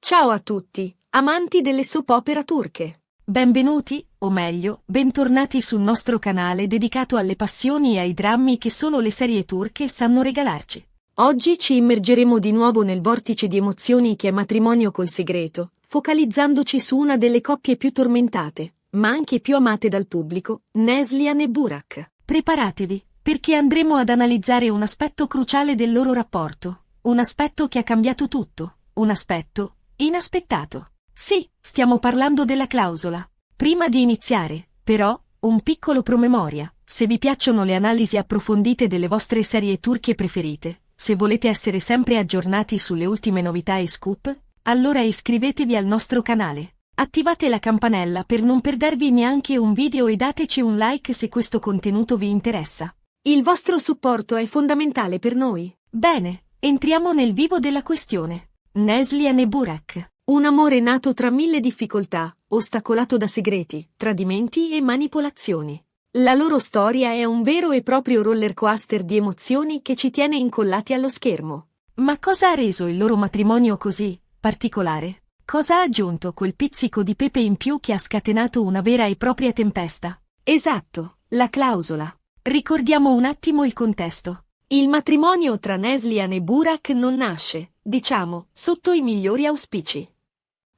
Ciao a tutti, amanti delle soap opera turche. Benvenuti, o meglio, bentornati sul nostro canale dedicato alle passioni e ai drammi che solo le serie turche sanno regalarci. Oggi ci immergeremo di nuovo nel vortice di emozioni che è Matrimonio col segreto, focalizzandoci su una delle coppie più tormentate, ma anche più amate dal pubblico, Neslihan e Burak. Preparatevi, perché andremo ad analizzare un aspetto cruciale del loro rapporto, un aspetto che ha cambiato tutto, un aspetto inaspettato. Sì, stiamo parlando della clausola. Prima di iniziare, però, un piccolo promemoria. Se vi piacciono le analisi approfondite delle vostre serie turche preferite, se volete essere sempre aggiornati sulle ultime novità e scoop, allora iscrivetevi al nostro canale. Attivate la campanella per non perdervi neanche un video e dateci un like se questo contenuto vi interessa. Il vostro supporto è fondamentale per noi. Bene, entriamo nel vivo della questione. Neslihan e Burak. Un amore nato tra mille difficoltà, ostacolato da segreti, tradimenti e manipolazioni. La loro storia è un vero e proprio roller coaster di emozioni che ci tiene incollati allo schermo. Ma cosa ha reso il loro matrimonio così particolare? Cosa ha aggiunto quel pizzico di pepe in più che ha scatenato una vera e propria tempesta? Esatto, la clausola. Ricordiamo un attimo il contesto. Il matrimonio tra Neslihan e Burak non nasce, diciamo, sotto i migliori auspici.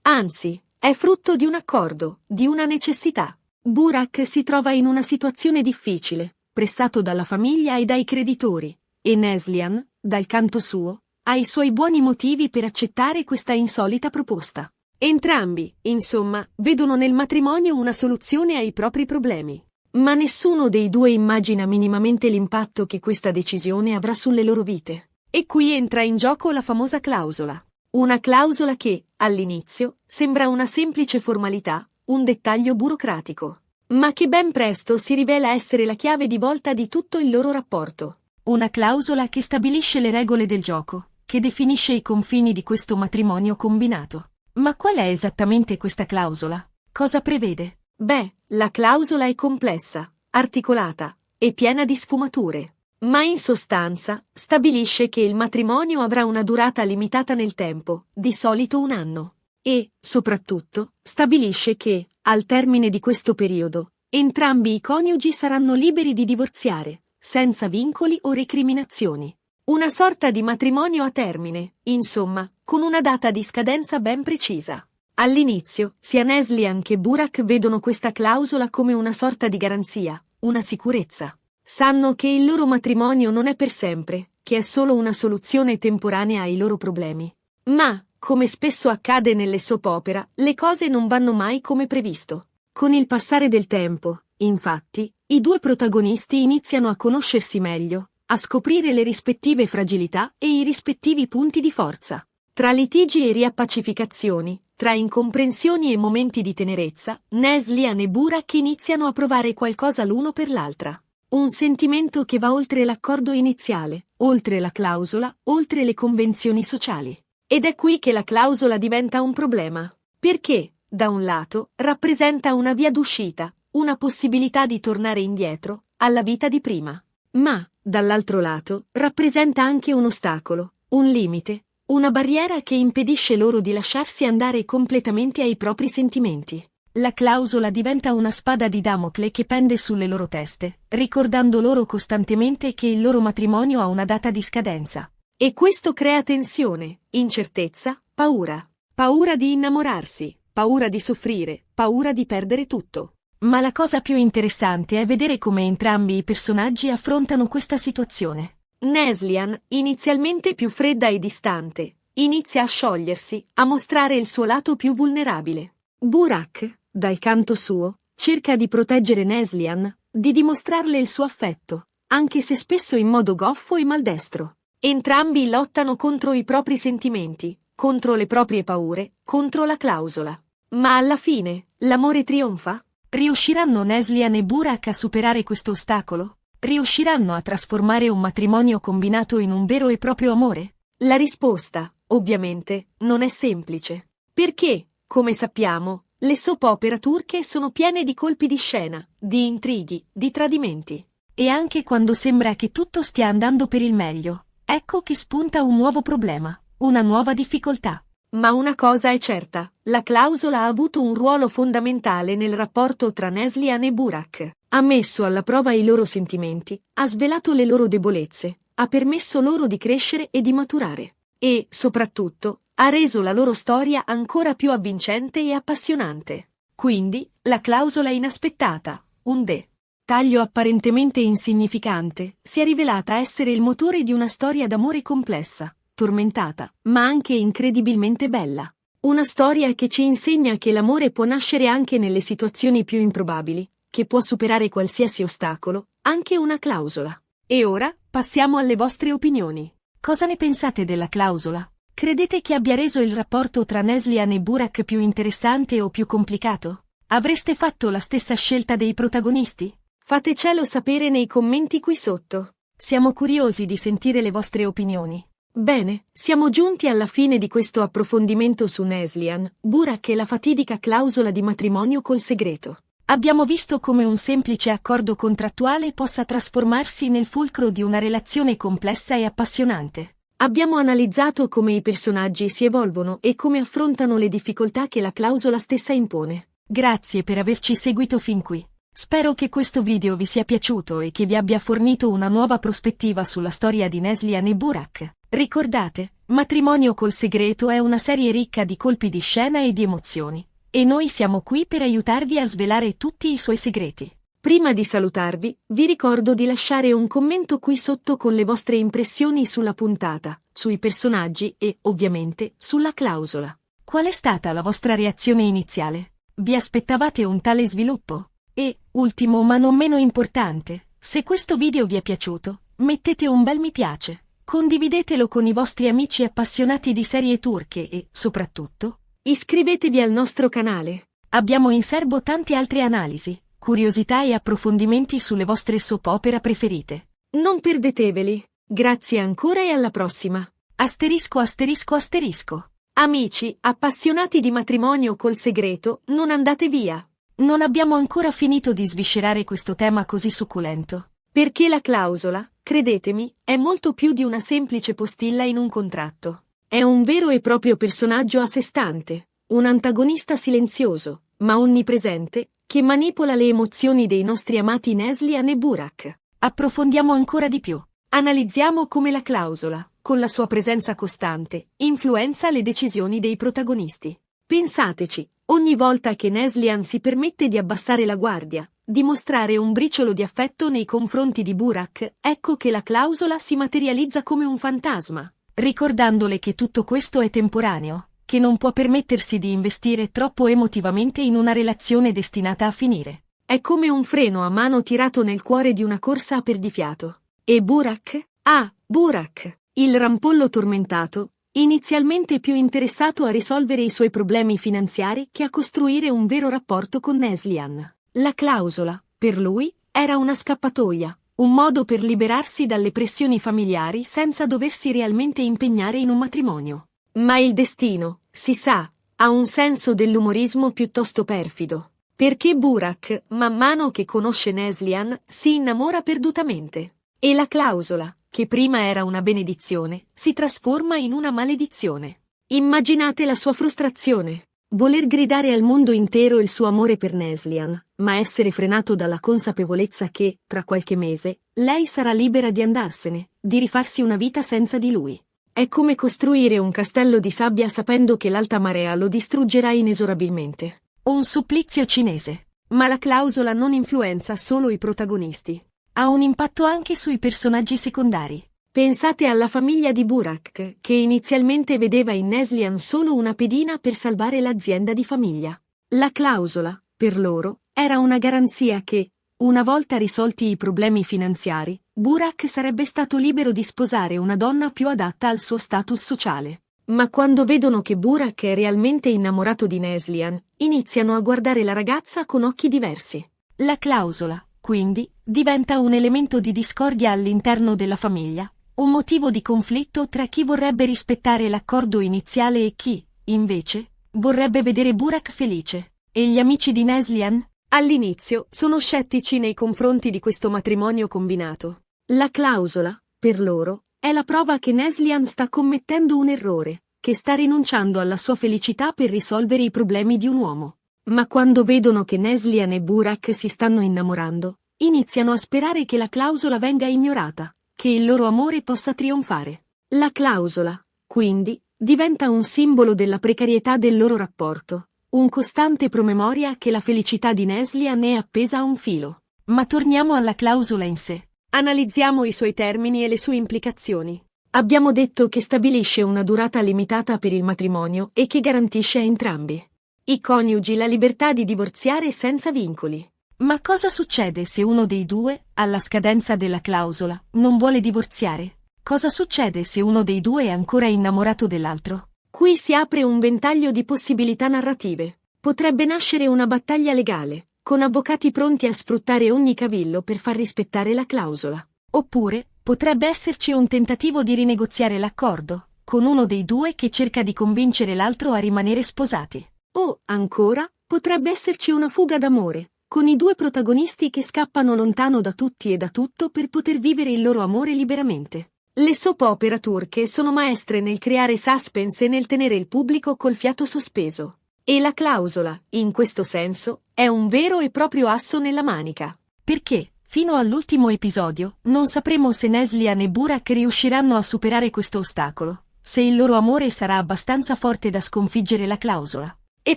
Anzi, è frutto di un accordo, di una necessità. Burak si trova in una situazione difficile, pressato dalla famiglia e dai creditori, e Neslihan, dal canto suo, ha i suoi buoni motivi per accettare questa insolita proposta. Entrambi, insomma, vedono nel matrimonio una soluzione ai propri problemi. Ma nessuno dei due immagina minimamente l'impatto che questa decisione avrà sulle loro vite. E qui entra in gioco la famosa clausola. Una clausola che, all'inizio, sembra una semplice formalità, un dettaglio burocratico, ma che ben presto si rivela essere la chiave di volta di tutto il loro rapporto. Una clausola che stabilisce le regole del gioco, che definisce i confini di questo matrimonio combinato. Ma qual è esattamente questa clausola? Cosa prevede? Beh, la clausola è complessa, articolata e piena di sfumature. Ma in sostanza, stabilisce che il matrimonio avrà una durata limitata nel tempo, di solito 1 anno. E, soprattutto, stabilisce che, al termine di questo periodo, entrambi i coniugi saranno liberi di divorziare, senza vincoli o recriminazioni. Una sorta di matrimonio a termine, insomma, con una data di scadenza ben precisa. All'inizio, sia Neslihan che Burak vedono questa clausola come una sorta di garanzia, una sicurezza. Sanno che il loro matrimonio non è per sempre, che è solo una soluzione temporanea ai loro problemi. Ma, come spesso accade nelle soap opera, le cose non vanno mai come previsto. Con il passare del tempo, infatti, i due protagonisti iniziano a conoscersi meglio, a scoprire le rispettive fragilità e i rispettivi punti di forza. Tra litigi e riappacificazioni, tra incomprensioni e momenti di tenerezza, Neslihan e Burak iniziano a provare qualcosa l'uno per l'altra. Un sentimento che va oltre l'accordo iniziale, oltre la clausola, oltre le convenzioni sociali. Ed è qui che la clausola diventa un problema. Perché, da un lato, rappresenta una via d'uscita, una possibilità di tornare indietro, alla vita di prima. Ma, dall'altro lato, rappresenta anche un ostacolo, un limite, una barriera che impedisce loro di lasciarsi andare completamente ai propri sentimenti. La clausola diventa una spada di Damocle che pende sulle loro teste, ricordando loro costantemente che il loro matrimonio ha una data di scadenza. E questo crea tensione, incertezza, paura. Paura di innamorarsi, paura di soffrire, paura di perdere tutto. Ma la cosa più interessante è vedere come entrambi i personaggi affrontano questa situazione. Neslihan, inizialmente più fredda e distante, inizia a sciogliersi, a mostrare il suo lato più vulnerabile. Burak, dal canto suo, cerca di proteggere Neslihan, di dimostrarle il suo affetto, anche se spesso in modo goffo e maldestro. Entrambi lottano contro i propri sentimenti, contro le proprie paure, contro la clausola. Ma alla fine, l'amore trionfa? Riusciranno Neslihan e Burak a superare questo ostacolo? Riusciranno a trasformare un matrimonio combinato in un vero e proprio amore? La risposta, ovviamente, non è semplice. Perché, come sappiamo, le soap opera turche sono piene di colpi di scena, di intrighi, di tradimenti. E anche quando sembra che tutto stia andando per il meglio, ecco che spunta un nuovo problema, una nuova difficoltà. Ma una cosa è certa, la clausola ha avuto un ruolo fondamentale nel rapporto tra Neslihan e Burak. Ha messo alla prova i loro sentimenti, ha svelato le loro debolezze, ha permesso loro di crescere e di maturare. E, soprattutto, ha reso la loro storia ancora più avvincente e appassionante. Quindi, la clausola inaspettata, un dettaglio apparentemente insignificante, si è rivelata essere il motore di una storia d'amore complessa, tormentata, ma anche incredibilmente bella. Una storia che ci insegna che l'amore può nascere anche nelle situazioni più improbabili, che può superare qualsiasi ostacolo, anche una clausola. E ora, passiamo alle vostre opinioni. Cosa ne pensate della clausola? Credete che abbia reso il rapporto tra Neslihan e Burak più interessante o più complicato? Avreste fatto la stessa scelta dei protagonisti? Fatecelo sapere nei commenti qui sotto. Siamo curiosi di sentire le vostre opinioni. Bene, siamo giunti alla fine di questo approfondimento su Neslihan, Burak e la fatidica clausola di matrimonio col segreto. Abbiamo visto come un semplice accordo contrattuale possa trasformarsi nel fulcro di una relazione complessa e appassionante. Abbiamo analizzato come i personaggi si evolvono e come affrontano le difficoltà che la clausola stessa impone. Grazie per averci seguito fin qui. Spero che questo video vi sia piaciuto e che vi abbia fornito una nuova prospettiva sulla storia di Neslihan e Burak. Ricordate, Matrimonio col segreto è una serie ricca di colpi di scena e di emozioni, e noi siamo qui per aiutarvi a svelare tutti i suoi segreti. Prima di salutarvi, vi ricordo di lasciare un commento qui sotto con le vostre impressioni sulla puntata, sui personaggi e, ovviamente, sulla clausola. Qual è stata la vostra reazione iniziale? Vi aspettavate un tale sviluppo? E, ultimo ma non meno importante, se questo video vi è piaciuto, mettete un bel mi piace, condividetelo con i vostri amici appassionati di serie turche e, soprattutto, iscrivetevi al nostro canale. Abbiamo in serbo tante altre analisi, curiosità e approfondimenti sulle vostre soap opera preferite. Non perdeteveli. Grazie ancora e alla prossima. Asterisco asterisco asterisco. Amici, appassionati di matrimonio col segreto, non andate via. Non abbiamo ancora finito di sviscerare questo tema così succulento. Perché la clausola, credetemi, è molto più di una semplice postilla in un contratto. È un vero e proprio personaggio a sé stante, un antagonista silenzioso, ma onnipresente, che manipola le emozioni dei nostri amati Neslihan e Burak. Approfondiamo ancora di più. Analizziamo come la clausola, con la sua presenza costante, influenza le decisioni dei protagonisti. Pensateci, ogni volta che Neslihan si permette di abbassare la guardia, di mostrare un briciolo di affetto nei confronti di Burak, ecco che la clausola si materializza come un fantasma, ricordandole che tutto questo è temporaneo, che non può permettersi di investire troppo emotivamente in una relazione destinata a finire. È come un freno a mano tirato nel cuore di una corsa a perdifiato. E Burak? Ah, Burak, il rampollo tormentato, inizialmente più interessato a risolvere i suoi problemi finanziari che a costruire un vero rapporto con Neslihan. La clausola, per lui, era una scappatoia, un modo per liberarsi dalle pressioni familiari senza doversi realmente impegnare in un matrimonio. Ma il destino, si sa, ha un senso dell'umorismo piuttosto perfido. Perché Burak, man mano che conosce Neslihan, si innamora perdutamente. E la clausola, che prima era una benedizione, si trasforma in una maledizione. Immaginate la sua frustrazione. Voler gridare al mondo intero il suo amore per Neslihan, ma essere frenato dalla consapevolezza che, tra qualche mese, lei sarà libera di andarsene, di rifarsi una vita senza di lui. È come costruire un castello di sabbia sapendo che l'alta marea lo distruggerà inesorabilmente. Un supplizio cinese. Ma la clausola non influenza solo i protagonisti. Ha un impatto anche sui personaggi secondari. Pensate alla famiglia di Burak, che inizialmente vedeva in Neslihan solo una pedina per salvare l'azienda di famiglia. La clausola, per loro, era una garanzia che, una volta risolti i problemi finanziari, Burak sarebbe stato libero di sposare una donna più adatta al suo status sociale. Ma quando vedono che Burak è realmente innamorato di Neslihan, iniziano a guardare la ragazza con occhi diversi. La clausola, quindi, diventa un elemento di discordia all'interno della famiglia, un motivo di conflitto tra chi vorrebbe rispettare l'accordo iniziale e chi, invece, vorrebbe vedere Burak felice. E gli amici di Neslihan? All'inizio, sono scettici nei confronti di questo matrimonio combinato. La clausola, per loro, è la prova che Neslihan sta commettendo un errore, che sta rinunciando alla sua felicità per risolvere i problemi di un uomo. Ma quando vedono che Neslihan e Burak si stanno innamorando, iniziano a sperare che la clausola venga ignorata, che il loro amore possa trionfare. La clausola, quindi, diventa un simbolo della precarietà del loro rapporto, un costante promemoria che la felicità di Neslihan è appesa a un filo. Ma torniamo alla clausola in sé. Analizziamo i suoi termini e le sue implicazioni. Abbiamo detto che stabilisce una durata limitata per il matrimonio e che garantisce a entrambi i coniugi la libertà di divorziare senza vincoli. Ma cosa succede se uno dei due, alla scadenza della clausola, non vuole divorziare? Cosa succede se uno dei due è ancora innamorato dell'altro? Qui si apre un ventaglio di possibilità narrative. Potrebbe nascere una battaglia legale, con avvocati pronti a sfruttare ogni cavillo per far rispettare la clausola. Oppure, potrebbe esserci un tentativo di rinegoziare l'accordo, con uno dei due che cerca di convincere l'altro a rimanere sposati. O, ancora, potrebbe esserci una fuga d'amore, con i due protagonisti che scappano lontano da tutti e da tutto per poter vivere il loro amore liberamente. Le soap opera turche sono maestre nel creare suspense e nel tenere il pubblico col fiato sospeso. E la clausola, in questo senso, è un vero e proprio asso nella manica. Perché, fino all'ultimo episodio, non sapremo se Neslihan e Burak riusciranno a superare questo ostacolo, se il loro amore sarà abbastanza forte da sconfiggere la clausola. E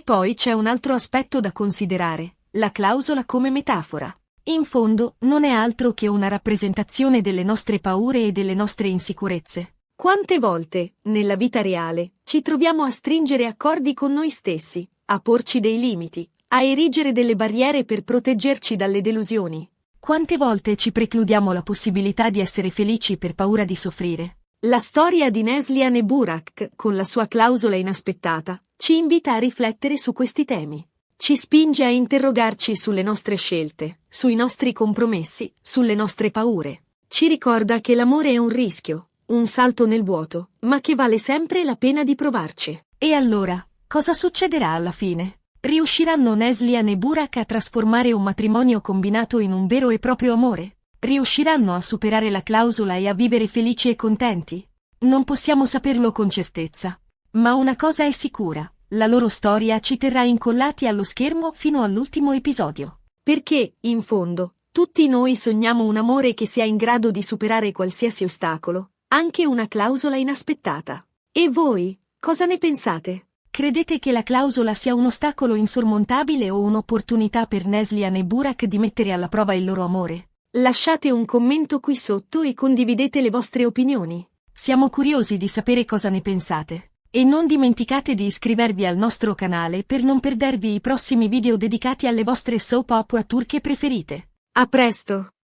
poi c'è un altro aspetto da considerare, la clausola come metafora. In fondo, non è altro che una rappresentazione delle nostre paure e delle nostre insicurezze. Quante volte, nella vita reale, ci troviamo a stringere accordi con noi stessi, a porci dei limiti, a erigere delle barriere per proteggerci dalle delusioni. Quante volte ci precludiamo la possibilità di essere felici per paura di soffrire. La storia di Neslihan e Burak, con la sua clausola inaspettata, ci invita a riflettere su questi temi. Ci spinge a interrogarci sulle nostre scelte, sui nostri compromessi, sulle nostre paure. Ci ricorda che l'amore è un rischio, un salto nel vuoto, ma che vale sempre la pena di provarci. E allora, cosa succederà alla fine? Riusciranno Neslihan e Burak a trasformare un matrimonio combinato in un vero e proprio amore? Riusciranno a superare la clausola e a vivere felici e contenti? Non possiamo saperlo con certezza. Ma una cosa è sicura, la loro storia ci terrà incollati allo schermo fino all'ultimo episodio. Perché, in fondo, tutti noi sogniamo un amore che sia in grado di superare qualsiasi ostacolo, anche una clausola inaspettata. E voi, cosa ne pensate? Credete che la clausola sia un ostacolo insormontabile o un'opportunità per Neslihan e Burak di mettere alla prova il loro amore? Lasciate un commento qui sotto e condividete le vostre opinioni. Siamo curiosi di sapere cosa ne pensate. E non dimenticate di iscrivervi al nostro canale per non perdervi i prossimi video dedicati alle vostre soap opera turche preferite. A presto!